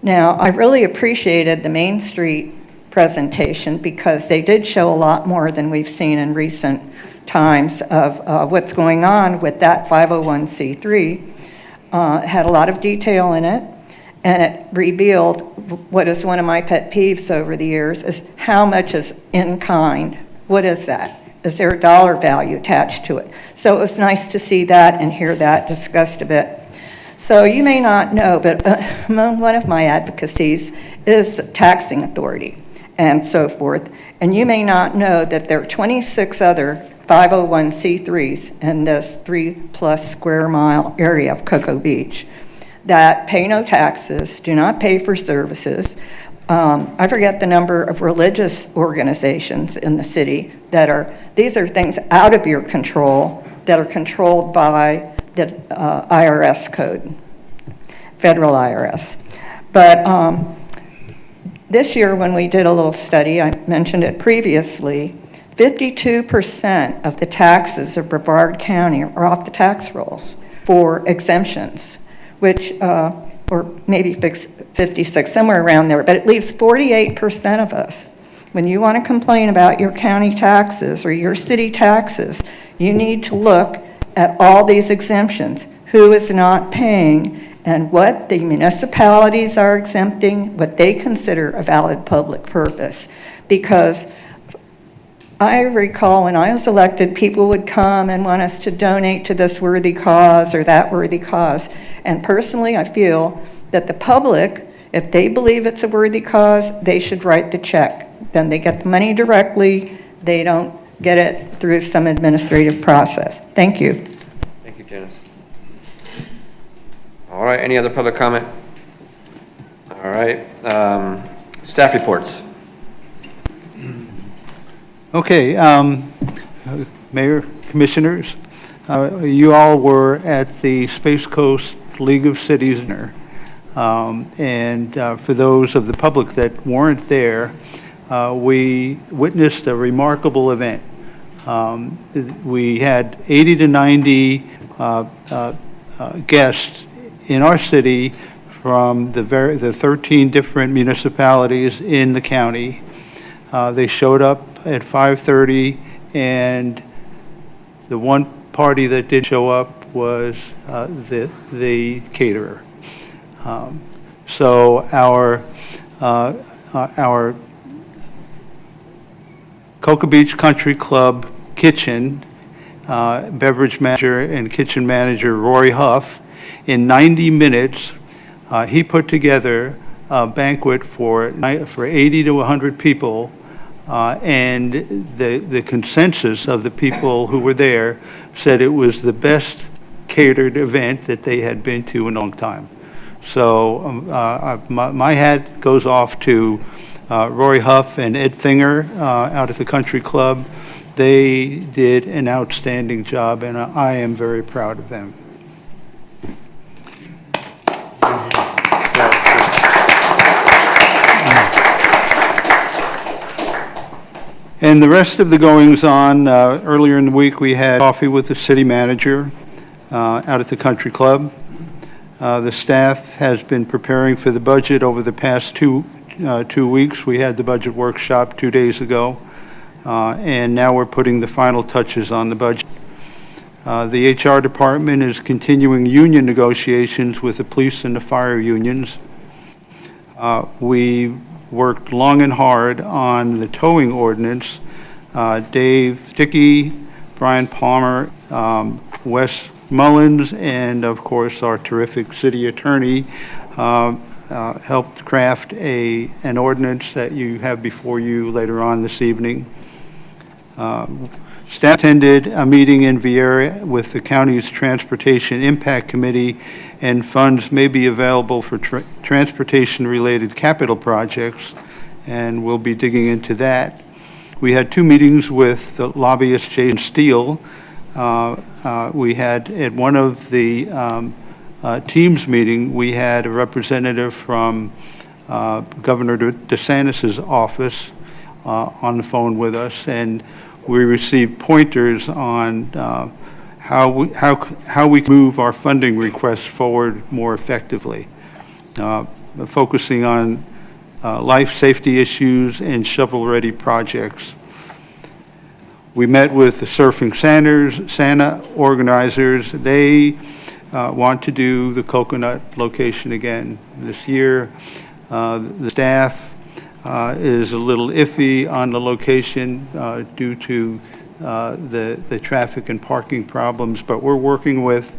Now, I really appreciated the Main Street presentation because they did show a lot more than we've seen in recent times of what's going on with that 501c3. It had a lot of detail in it, and it revealed what is one of my pet peeves over the years, is how much is in kind. What is that? Is there a dollar value attached to it? So it was nice to see that and hear that discussed a bit. So you may not know, but one of my advocacies is taxing authority and so forth. And you may not know that there are 26 other 501c3s in this 3+ square mile area of Cocoa Beach that pay no taxes, do not pay for services. I forget the number of religious organizations in the city that these are things out of your control that are controlled by the IRS code, federal IRS. But This year, when we did a little study, I mentioned it previously, 52% of the taxes of Brevard County are off the tax rolls for exemptions, which, or maybe 56, somewhere around there, but it leaves 48% of us. When you want to complain about your county taxes or your city taxes, you need to look at all these exemptions, who is not paying, and what the municipalities are exempting, what they consider a valid public purpose. Because I recall when I was elected, people would come and want us to donate to this worthy cause or that worthy cause. And personally, I feel that the public, if they believe it's a worthy cause, they should write the check. Then they get the money directly. They don't get it through some administrative process. Thank you. Thank you, Janice. All right, any other public comment? All right, staff reports. Okay, Mayor, Commissioners, you all were at the Space Coast League of Cities dinner. And for those of the public that weren't there, we witnessed a remarkable event. We had 80 to 90 guests in our city from the 13 different municipalities in the county. They showed up at 5:30, and the one party that did show up was the caterer. So our Cocoa Beach Country Club kitchen beverage manager and kitchen manager Rory Huff, in 90 minutes, he put together a banquet for 80 to 100 people. And the consensus of the people who were there said it was the best catered event that they had been to in a long time. So my hat goes off to Rory Huff and Ed Thinger out at the Country Club. They did an outstanding job, and I am very proud of them. And the rest of the goings-on, earlier in the week, we had coffee with the city manager out at the Country Club. The staff has been preparing for the budget over the past 2 weeks. We had the budget workshop 2 days ago, and now we're putting the final touches on the budget. The HR department is continuing union negotiations with the police and the fire unions. We worked long and hard on the towing ordinance. Dave Dickey, Brian Palmer, Wes Mullins, and of course our terrific city attorney helped craft an ordinance that you have before you later on this evening. Staff attended a meeting in Viera with the county's Transportation Impact Committee, and funds may be available for transportation-related capital projects, and we'll be digging into that. We had 2 meetings with the lobbyist Jason Steele. We had, at one of the teams meeting, we had a representative from Governor DeSantis' office on the phone with us, and we received pointers on how we can move our funding requests forward more effectively, focusing on life safety issues and shovel-ready projects. We met with the Surfing Santa organizers. They want to do the Coconut location again this year. The staff is a little iffy on the location due to the traffic and parking problems, but we're working with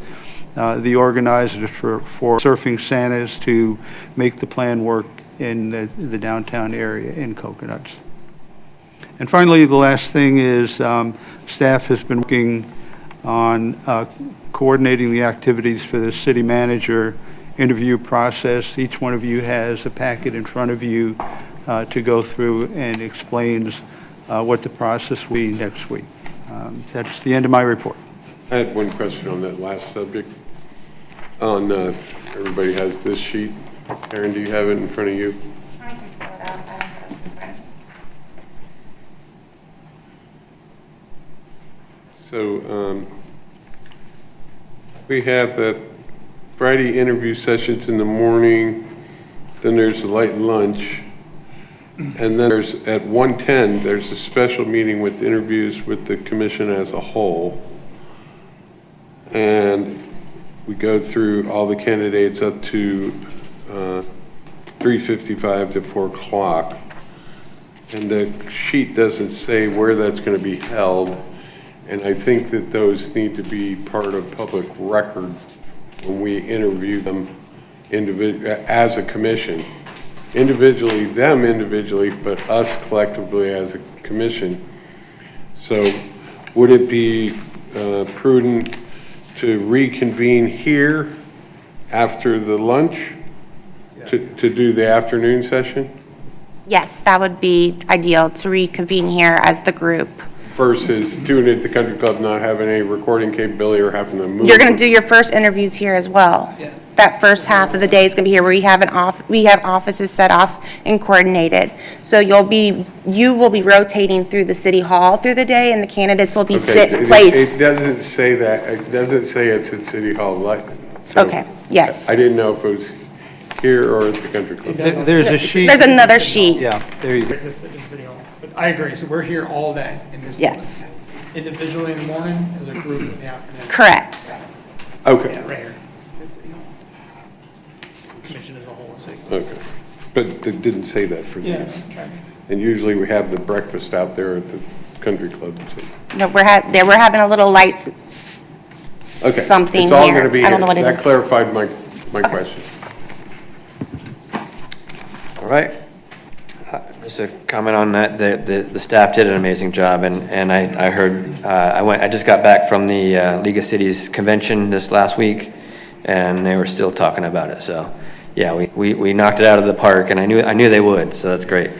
the organizers for Surfing Santas to make the plan work in the downtown area in Coconuts. And finally, the last thing is staff has been working on coordinating the activities for the city manager interview process. Each one of you has a packet in front of you to go through and explains what the process will be next week. That's the end of my report. I had one question on that last subject. Everybody has this sheet. Aaron, do you have it in front of you? So we have the Friday interview sessions in the morning, then there's the light lunch, and then there's, at 1:10, there's a special meeting with interviews with the commission as a whole. And we go through all the candidates up to 3:55 to 4 o'clock. And the sheet doesn't say where that's going to be held. And I think that those need to be part of public record when we interview them as a commission. Them individually, but us collectively as a commission. So would it be prudent to reconvene here after the lunch to do the afternoon session? Yes, that would be ideal to reconvene here as the group. Versus doing it at the country club, not having any recording capability or having to move. You're going to do your first interviews here as well. Yeah. That first half of the day is going to be here where we have offices set off and coordinated. So you will be rotating through the city hall through the day, and the candidates will be placed. It doesn't say that. It doesn't say it's at City Hall. So Okay, yes. I didn't know if it was here or at the country club. There's a sheet. There's another sheet. Yeah, there you go. It's in City Hall. But I agree, so we're here all day in this. Yes. Individually in the morning, as a group in the afternoon. Correct. Okay. Yeah, right here. At City Hall. Commission as a whole is City. Okay. But it didn't say that for me. Yeah, try. And usually we have the breakfast out there at the country club. No, we're having a little light something It's all here. going to be I don't know here. what it That is. clarified my question. All right. Just a comment on that, the staff did an amazing job, and I heard, I just got back from the League of Cities convention this last week, and they were still talking about it, so, yeah, we knocked it out of the park, and I knew they would, so that's great.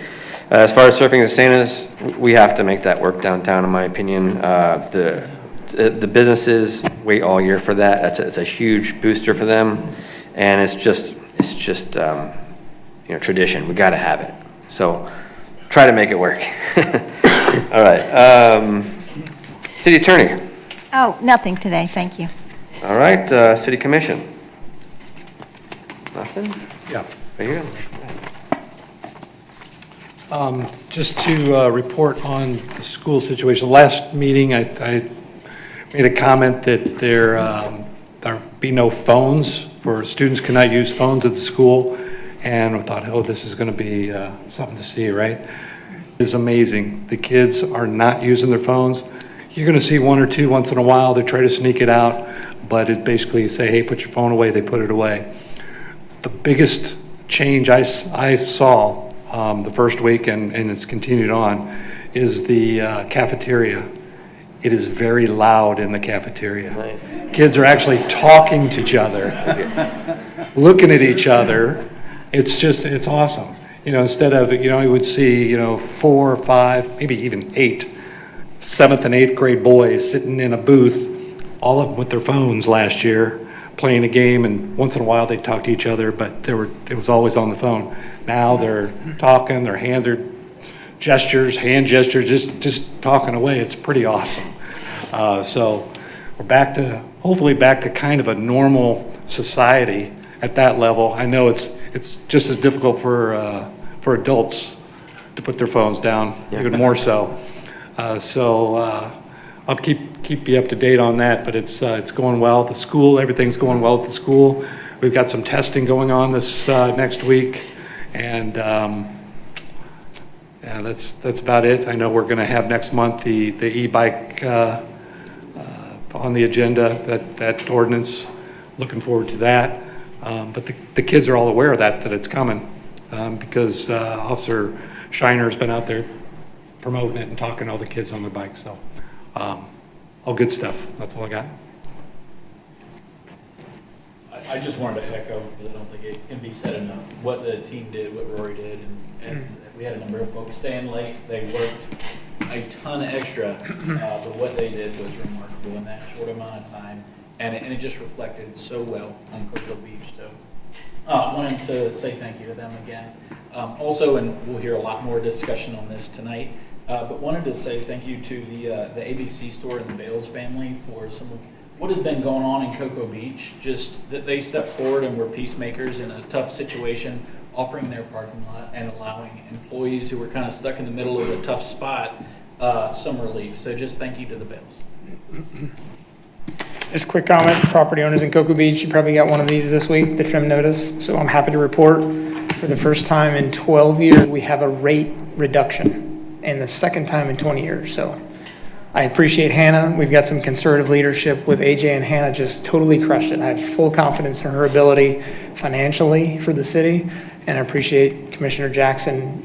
As far as Surfing the Santas, we have to make that work downtown, in my opinion. The businesses wait all year for that, it's a huge booster for them, and it's just tradition, we gotta have it. So try to make it work. All right. City Attorney. Oh, nothing today, thank you. All right. City Commission. Nothing? Yeah. There you go. Just to report on the school situation. Last meeting, I made a comment that there be no phones, for students cannot use phones at the school. And I thought, oh, this is going to be something to see, right? It's amazing. The kids are not using their phones. You're going to see one or two once in a while. They try to sneak it out, but it basically say, hey, put your phone away. They put it away. The biggest change I saw the first week, and it's continued on, is the cafeteria. It is very loud in the cafeteria. Nice. Kids are actually talking to each other, looking at each other. It's awesome. Instead of, you would see, 4 or 5, maybe even 8, 7th and 8th grade boys sitting in a booth, all of them with their phones last year, playing a game, and once in a while they'd talk to each other, but it was always on the phone. Now they're talking, their hand gestures, just talking away. It's pretty awesome. So we're hopefully back to kind of a normal society at that level. I know it's just as difficult for adults to put their phones down, even more so. I'll keep you up to date on that, but it's going well. The school, everything's going well at the school. We've got some testing going on this next week, and that's about it. I know we're going to have next month the e-bike on the agenda, that ordinance. Looking forward to that. But the kids are all aware of that it's coming, because Officer Shiner's been out there promoting it and talking to all the kids on their bikes. So all good stuff. That's all I got. I just wanted to echo, because I don't think it can be said enough, what the team did, what Rory did, and we had a number of folks staying late. They worked a ton extra, but what they did was remarkable in that short amount of time, and it just reflected so well on Cocoa Beach. So wanted to say thank you to them again. Also, and we'll hear a lot more discussion on this tonight, But wanted to say thank you to the ABC store and the Bales family for some of what has been going on in Cocoa Beach. Just that they stepped forward and were peacemakers in a tough situation, offering their parking lot and allowing employees who were kind of stuck in the middle of a tough spot some relief. So just thank you to the Bales. Just a quick comment, property owners in Cocoa Beach, you probably got one of these this week, the trim notice. So I'm happy to report, for the first time in 12 years, we have a rate reduction, and the second time in 20 years. So I appreciate Hannah. We've got some conservative leadership with AJ, and Hannah just totally crushed it. I have full confidence in her ability financially for the city, and I appreciate Commissioner Jackson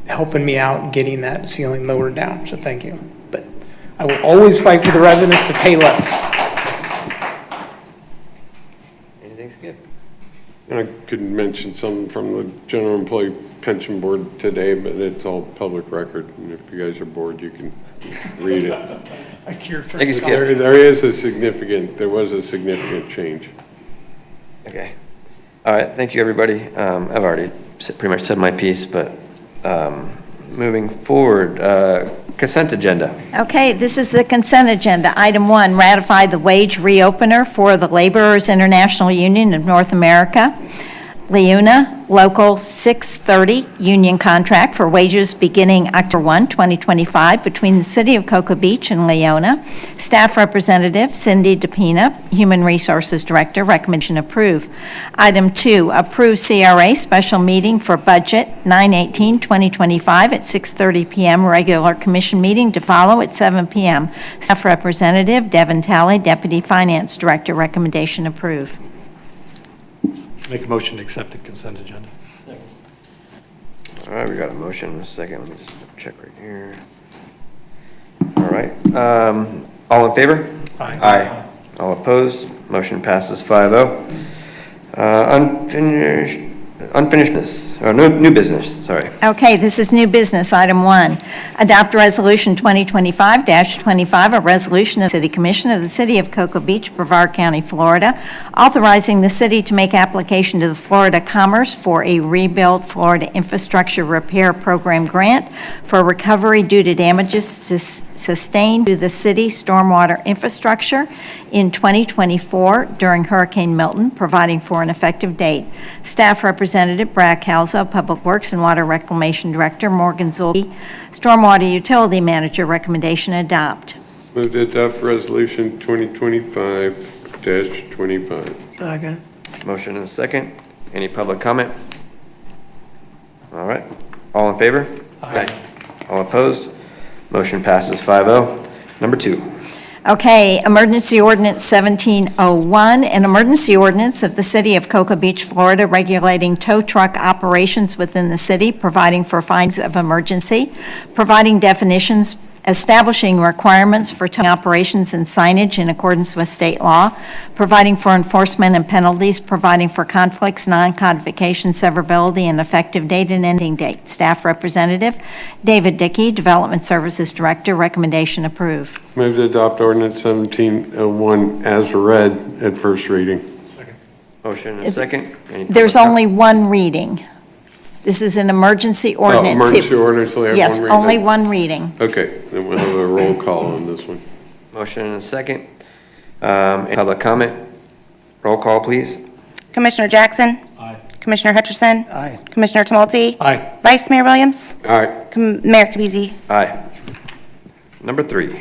helping me out getting that ceiling lowered down, so thank you. But I will always fight for the residents to pay less. Anything, Skip? I could mention something from the General Employee Pension Board today, but it's all public record, and if you guys are bored, you can read it. I cured for Thank you, Skip. There was a significant change. Okay. All right, thank you, everybody. I've already pretty much said my piece, but moving forward, consent agenda. Okay, this is the consent agenda. Item 1, ratify the wage reopener for the Laborers International Union of North America, Leuna Local 630 union contract for wages beginning October 1, 2025 between the City of Cocoa Beach and Leona. Staff Representative Cindy DePina, Human Resources Director, recommendation approve. Item 2, approve CRA special meeting for budget 9/18/2025 at 6:30 p.m. Regular commission meeting to follow at 7 p.m. Staff Representative Devin Talley, Deputy Finance Director, recommendation approve. Make a motion to accept the consent agenda. All right, we got a motion in a second. Let me just check right here. All right, all in favor? Aye. Aye. All opposed? Motion passes 5-0. Unfinished business, or new business, sorry. Okay, this is new business, item 1. Adopt Resolution 2025-25, a resolution of the City Commission of the City of Cocoa Beach, Brevard County, Florida, authorizing the city to make application to the Florida Commerce for a Rebuild Florida Infrastructure Repair Program grant for recovery due to damages sustained to the city stormwater infrastructure in 2024 during Hurricane Milton, providing for an effective date. Staff Representative Brad Calzo, Public Works and Water Reclamation Director Morgan Zulke, Stormwater Utility Manager, recommendation adopt. Move to adopt resolution 2025-25. Second. Motion and a second. Any public comment? All right, all in favor? Aye. All opposed? Motion passes 5-0. Number 2. Okay, Emergency Ordinance 1701, an emergency ordinance of the City of Cocoa Beach, Florida, regulating tow truck operations within the city, providing for fines of emergency, providing definitions, establishing requirements for towing operations and signage in accordance with state law, providing for enforcement and penalties, providing for conflicts, non-codification, severability, and effective date and ending date. Staff Representative David Dickey, Development Services Director, recommendation approved. Move to adopt ordinance 1701 as read at first reading. Motion and a second. Any There's public only one reading. This is an emergency ordinance. Emergency ordinance, only have Yes, one reading? only one reading. Okay, then we'll have a roll call on this one. Motion and a second. Any public comment? Roll call, please. Commissioner Jackson? Aye. Commissioner Hutcherson? Aye. Commissioner Tumulty? Aye. Vice Mayor Williams? All right, Mayor Kabisi? Aye. Number 3.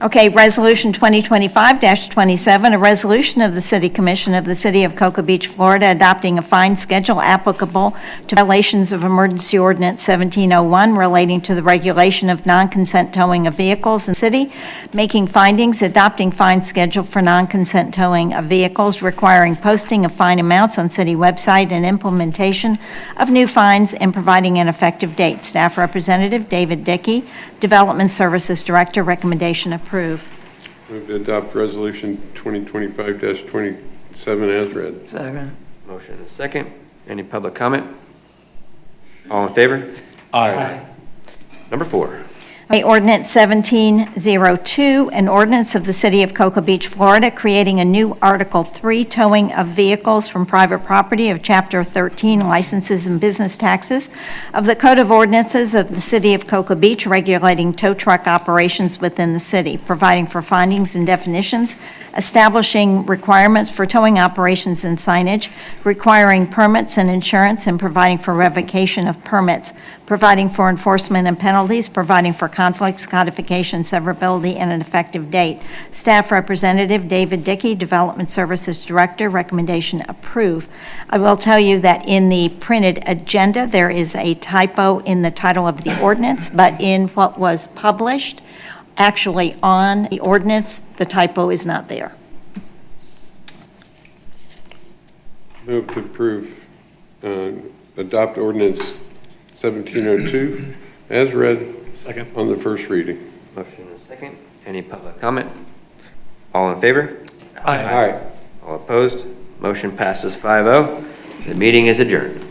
Okay, Resolution 2025-27, a resolution of the City Commission of the City of Cocoa Beach, Florida, adopting a fine schedule applicable to violations of Emergency Ordinance 1701 relating to the regulation of non-consent towing of vehicles in the city, making findings, adopting fine schedule for non-consent towing of vehicles, requiring posting of fine amounts on city website and implementation of new fines, and providing an effective date. Staff Representative David Dickey, Development Services Director, recommendation approved. move to adopt resolution 2025-27 as read. Second. Motion and a second. Any public comment? All in favor? Aye. Number 4. Ordinance 1702, an ordinance of the City of Cocoa Beach, Florida, creating a new Article 3, towing of vehicles from private property of Chapter 13, licenses and business taxes of the Code of Ordinances of the City of Cocoa Beach, regulating tow truck operations within the city, providing for findings and definitions, establishing requirements for towing operations and signage, requiring permits and insurance, and providing for revocation of permits, providing for enforcement and penalties, providing for conflicts, codification, severability, and an effective date. Staff Representative David Dickey, Development Services Director, recommendation approve. I will tell you that in the printed agenda, there is a typo in the title of the ordinance, but in what was published, actually on the ordinance, the typo is not there. Move to approve, adopt ordinance 1702 as read. Second. On the first reading. Motion and a second. Any public comment? All in favor? Aye. All opposed? Motion passes 5-0. The meeting is adjourned.